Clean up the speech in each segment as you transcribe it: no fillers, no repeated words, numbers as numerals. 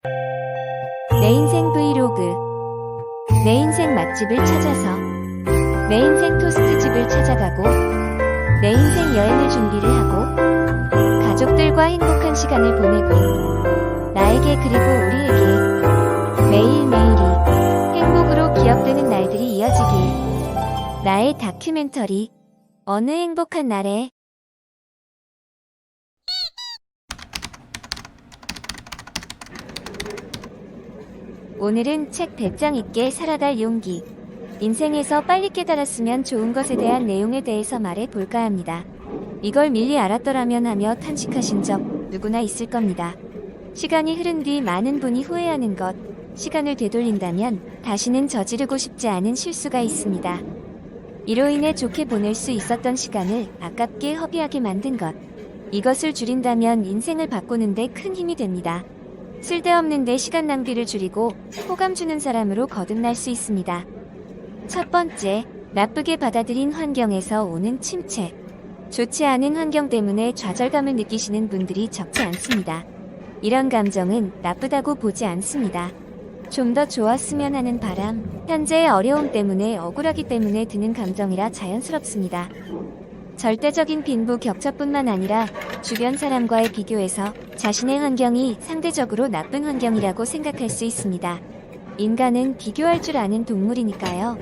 내 인생 브이로그. 내 인생 맛집을 찾아서, 내 인생 토스트집을 찾아가고, 내 인생 여행을 준비를 하고, 가족들과 행복한 시간을 보내고, 나에게 그리고 우리에게 매일매일이 행복으로 기억되는 날들이 이어지길. 나의 다큐멘터리. 어느 행복한 날에. 오늘은 책 100장 있게 살아갈 용기. 인생에서 빨리 깨달았으면 좋은 것에 대한 내용에 대해서 말해 볼까 합니다. 이걸 미리 알았더라면 하며 탄식하신 적 누구나 있을 겁니다. 시간이 흐른 뒤 많은 분이 후회하는 것. 시간을 되돌린다면 다시는 저지르고 싶지 않은 실수가 있습니다. 이로 인해 좋게 보낼 수 있었던 시간을 아깝게 허비하게 만든 것. 이것을 줄인다면 인생을 바꾸는데 큰 힘이 됩니다. 쓸데없는데 시간 낭비를 줄이고 호감 주는 사람으로 거듭날 수 있습니다. 첫 번째, 나쁘게 받아들인 환경에서 오는 침체. 좋지 않은 환경 때문에 좌절감을 느끼시는 분들이 적지 않습니다. 이런 감정은 나쁘다고 보지 않습니다. 좀 더 좋았으면 하는 바람, 현재의 어려움 때문에 억울하기 때문에 드는 감정이라 자연스럽습니다. 절대적인 빈부격차뿐만 아니라 주변 사람과의 비교에서 자신의 환경이 상대적으로 나쁜 환경이라고 생각할 수 있습니다. 인간은 비교할 줄 아는 동물이니까요.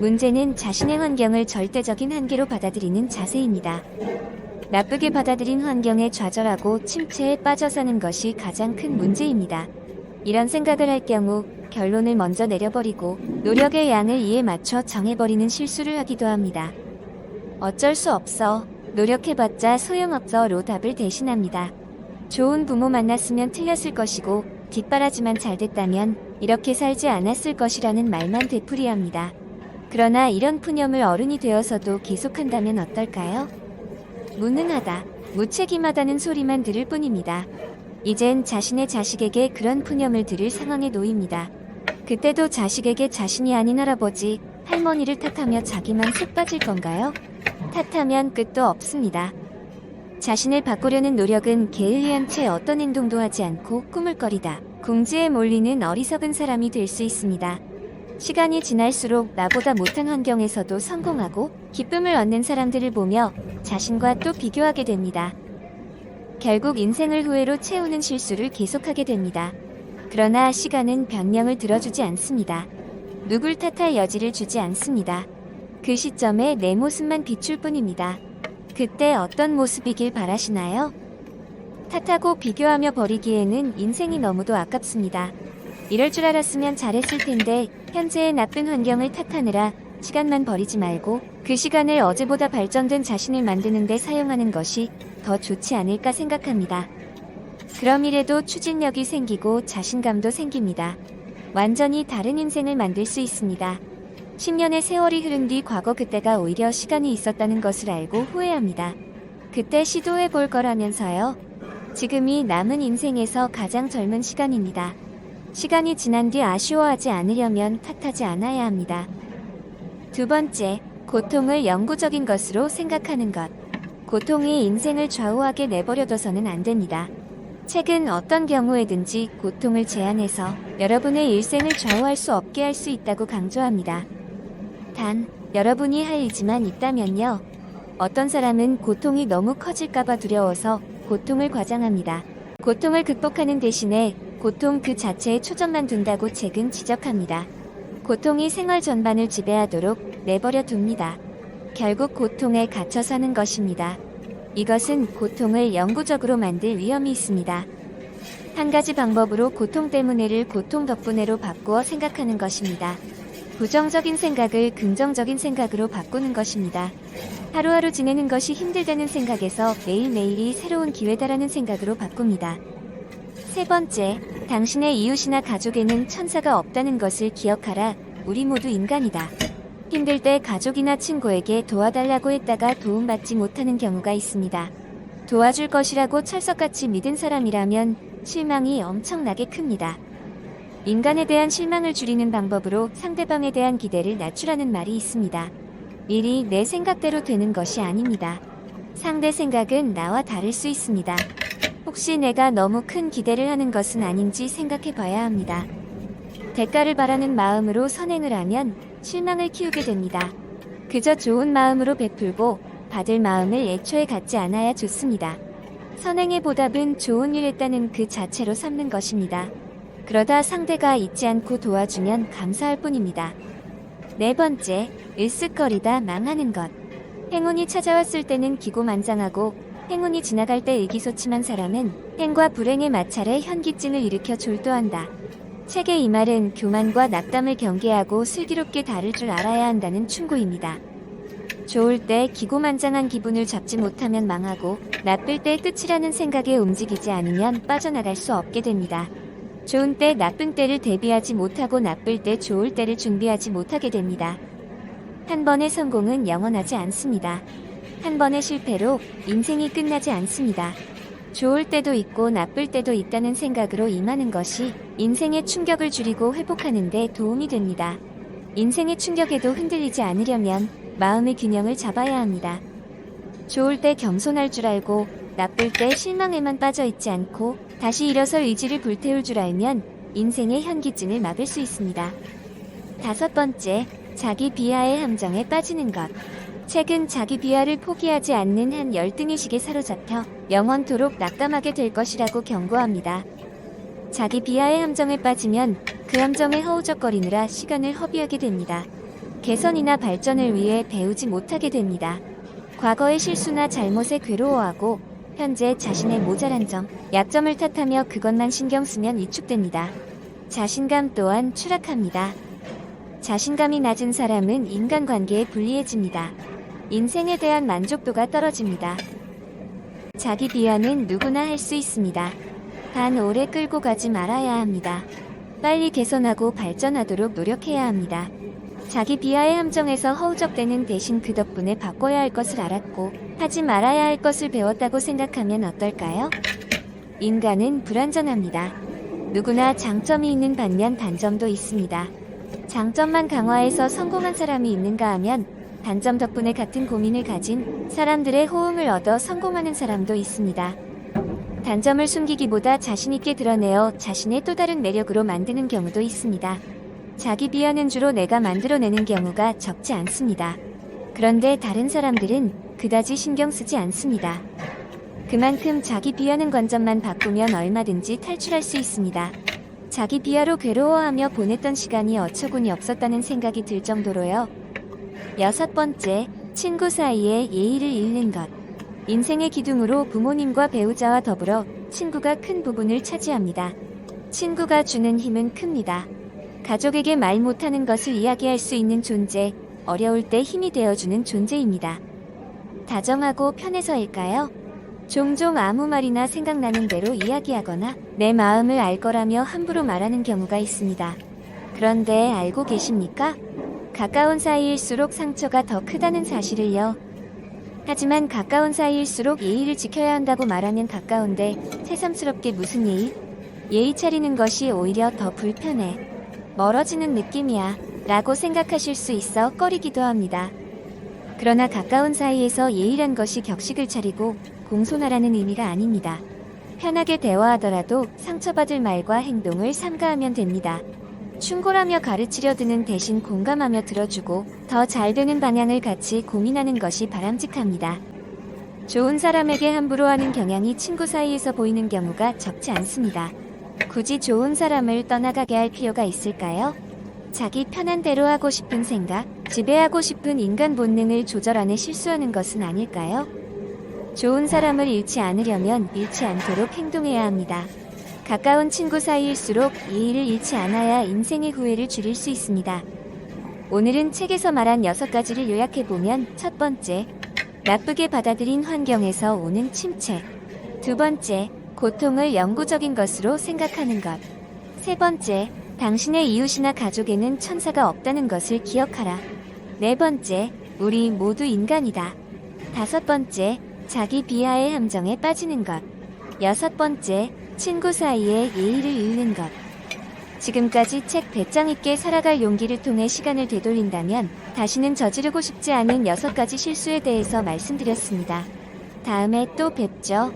문제는 자신의 환경을 절대적인 한계로 받아들이는 자세입니다. 나쁘게 받아들인 환경에 좌절하고 침체에 빠져 사는 것이 가장 큰 문제입니다. 이런 생각을 할 경우 결론을 먼저 내려버리고 노력의 양을 이에 맞춰 정해버리는 실수를 하기도 합니다. 어쩔 수 없어. 노력해봤자 소용없어로 답을 대신합니다. 좋은 부모 만났으면 틀렸을 것이고 뒷바라지만 잘 됐다면 이렇게 살지 않았을 것이라는 말만 되풀이합니다. 그러나 이런 푸념을 어른이 되어서도 계속한다면 어떨까요? 무능하다, 무책임하다는 소리만 들을 뿐입니다. 이젠 자신의 자식에게 그런 푸념을 들을 상황에 놓입니다. 그때도 자식에게 자신이 아닌 할아버지, 할머니를 탓하며 자기만 속 빠질 건가요? 탓하면 끝도 없습니다. 자신을 바꾸려는 노력은 게을리한 채 어떤 행동도 하지 않고 꾸물거리다 궁지에 몰리는 어리석은 사람이 될 수 있습니다. 시간이 지날수록 나보다 못한 환경에서도 성공하고 기쁨을 얻는 사람들을 보며 자신과 또 비교하게 됩니다. 결국 인생을 후회로 채우는 실수를 계속하게 됩니다. 그러나 시간은 변명을 들어주지 않습니다. 누굴 탓할 여지를 주지 않습니다. 그 시점에 내 모습만 비출 뿐입니다. 그때 어떤 모습이길 바라시나요? 탓하고 비교하며 버리기에는 인생이 너무도 아깝습니다. 이럴 줄 알았으면 잘했을 텐데 현재의 나쁜 환경을 탓하느라 시간만 버리지 말고 그 시간을 어제보다 발전된 자신을 만드는 데 사용하는 것이 더 좋지 않을까 생각합니다. 그럼 이래도 추진력이 생기고 자신감도 생깁니다. 완전히 다른 인생을 만들 수 있습니다. 10년의 세월이 흐른 뒤 과거 그때가 오히려 시간이 있었다는 것을 알고 후회합니다. 그때 시도해볼 거라면서요. 지금이 남은 인생에서 가장 젊은 시간입니다. 시간이 지난 뒤 아쉬워하지 않으려면 탓하지 않아야 합니다. 두 번째, 고통을 영구적인 것으로 생각하는 것. 고통이 인생을 좌우하게 내버려둬서는 안 됩니다. 책은 어떤 경우에든지 고통을 제한해서 여러분의 일생을 좌우할 수 없게 할 수 있다고 강조합니다. 단, 여러분이 할 일지만 있다면요. 어떤 사람은 고통이 너무 커질까봐 두려워서 고통을 과장합니다. 고통을 극복하는 대신에 고통 그 자체에 초점만 둔다고 책은 지적합니다. 고통이 생활 전반을 지배하도록 내버려 둡니다. 결국 고통에 갇혀 사는 것입니다. 이것은 고통을 영구적으로 만들 위험이 있습니다. 한 가지 방법으로 고통 때문에를 고통 덕분에로 바꾸어 생각하는 것입니다. 부정적인 생각을 긍정적인 생각으로 바꾸는 것입니다. 하루하루 지내는 것이 힘들다는 생각에서 매일매일이 새로운 기회다라는 생각으로 바꿉니다. 세 번째, 당신의 이웃이나 가족에는 천사가 없다는 것을 기억하라. 우리 모두 인간이다. 힘들 때 가족이나 친구에게 도와달라고 했다가 도움받지 못하는 경우가 있습니다. 도와줄 것이라고 철석같이 믿은 사람이라면 실망이 엄청나게 큽니다. 인간에 대한 실망을 줄이는 방법으로 상대방에 대한 기대를 낮추라는 말이 있습니다. 일이 내 생각대로 되는 것이 아닙니다. 상대 생각은 나와 다를 수 있습니다. 혹시 내가 너무 큰 기대를 하는 것은 아닌지 생각해 봐야 합니다. 대가를 바라는 마음으로 선행을 하면 실망을 키우게 됩니다. 그저 좋은 마음으로 베풀고 받을 마음을 애초에 갖지 않아야 좋습니다. 선행의 보답은 좋은 일 했다는 그 자체로 삼는 것입니다. 그러다 상대가 잊지 않고 도와주면 감사할 뿐입니다. 네 번째, 으쓱거리다 망하는 것. 행운이 찾아왔을 때는 기고만장하고 행운이 지나갈 때 의기소침한 사람은 행과 불행의 마찰에 현기증을 일으켜 졸도한다. 책의 이 말은 교만과 낙담을 경계하고 슬기롭게 다룰 줄 알아야 한다는 충고입니다. 좋을 때 기고만장한 기분을 잡지 못하면 망하고 나쁠 때 끝이라는 생각에 움직이지 않으면 빠져나갈 수 없게 됩니다. 좋은 때 나쁜 때를 대비하지 못하고 나쁠 때 좋을 때를 준비하지 못하게 됩니다. 한 번의 성공은 영원하지 않습니다. 한 번의 실패로 인생이 끝나지 않습니다. 좋을 때도 있고 나쁠 때도 있다는 생각으로 임하는 것이 인생의 충격을 줄이고 회복하는 데 도움이 됩니다. 인생의 충격에도 흔들리지 않으려면 마음의 균형을 잡아야 합니다. 좋을 때 겸손할 줄 알고 나쁠 때 실망에만 빠져 있지 않고 다시 일어설 의지를 불태울 줄 알면 인생의 현기증을 막을 수 있습니다. 다섯 번째, 자기 비하의 함정에 빠지는 것. 책은 자기 비하를 포기하지 않는 한 열등의식에 사로잡혀 영원토록 낙담하게 될 것이라고 경고합니다. 자기 비하의 함정에 빠지면 그 함정에 허우적거리느라 시간을 허비하게 됩니다. 개선이나 발전을 위해 배우지 못하게 됩니다. 과거의 실수나 잘못에 괴로워하고 현재 자신의 모자란 점, 약점을 탓하며 그것만 신경 쓰면 위축됩니다. 자신감 또한 추락합니다. 자신감이 낮은 사람은 인간관계에 불리해집니다. 인생에 대한 만족도가 떨어집니다. 자기 비하는 누구나 할 수 있습니다. 단 오래 끌고 가지 말아야 합니다. 빨리 개선하고 발전하도록 노력해야 합니다. 자기 비하의 함정에서 허우적대는 대신 그 덕분에 바꿔야 할 것을 알았고 하지 말아야 할 것을 배웠다고 생각하면 어떨까요? 인간은 불완전합니다. 누구나 장점이 있는 반면 단점도 있습니다. 장점만 강화해서 성공한 사람이 있는가 하면 단점 덕분에 같은 고민을 가진 사람들의 호응을 얻어 성공하는 사람도 있습니다. 단점을 숨기기보다 자신있게 드러내어 자신의 또 다른 매력으로 만드는 경우도 있습니다. 자기 비하는 주로 내가 만들어내는 경우가 적지 않습니다. 그런데 다른 사람들은 그다지 신경 쓰지 않습니다. 그만큼 자기 비하는 관점만 바꾸면 얼마든지 탈출할 수 있습니다. 자기 비하로 괴로워하며 보냈던 시간이 어처구니 없었다는 생각이 들 정도로요. 여섯 번째, 친구 사이에 예의를 잃는 것. 인생의 기둥으로 부모님과 배우자와 더불어 친구가 큰 부분을 차지합니다. 친구가 주는 힘은 큽니다. 가족에게 말 못하는 것을 이야기할 수 있는 존재, 어려울 때 힘이 되어주는 존재입니다. 다정하고 편해서일까요? 종종 아무 말이나 생각나는 대로 이야기하거나 내 마음을 알 거라며 함부로 말하는 경우가 있습니다. 그런데 알고 계십니까? 가까운 사이일수록 상처가 더 크다는 사실을요. 하지만 가까운 사이일수록 예의를 지켜야 한다고 말하면 가까운데 새삼스럽게 무슨 예의? 예의 차리는 것이 오히려 더 불편해. 멀어지는 느낌이야 라고 생각하실 수 있어 꺼리기도 합니다. 그러나 가까운 사이에서 예의란 것이 격식을 차리고 공손하라는 의미가 아닙니다. 편하게 대화하더라도 상처받을 말과 행동을 삼가하면 됩니다. 충고라며 가르치려 드는 대신 공감하며 들어주고 더 잘 되는 방향을 같이 고민하는 것이 바람직합니다. 좋은 사람에게 함부로 하는 경향이 친구 사이에서 보이는 경우가 적지 않습니다. 굳이 좋은 사람을 떠나가게 할 필요가 있을까요? 자기 편한 대로 하고 싶은 생각, 지배하고 싶은 인간 본능을 조절하는 실수하는 것은 아닐까요? 좋은 사람을 잃지 않으려면 잃지 않도록 행동해야 합니다. 가까운 친구 사이일수록 예의를 잃지 않아야 인생의 후회를 줄일 수 있습니다. 오늘은 책에서 말한 6가지를 요약해보면 첫 번째, 나쁘게 받아들인 환경에서 오는 침체. 두 번째, 고통을 영구적인 것으로 생각하는 것. 세 번째, 당신의 이웃이나 가족에는 천사가 없다는 것을 기억하라. 네 번째, 우리 모두 인간이다. 다섯 번째, 자기 비하의 함정에 빠지는 것. 여섯 번째, 친구 사이에 예의를 잃는 것. 지금까지 책 배짱 있게 살아갈 용기를 통해 시간을 되돌린다면 다시는 저지르고 싶지 않은 6가지 실수에 대해서 말씀드렸습니다. 다음에 또 뵙죠.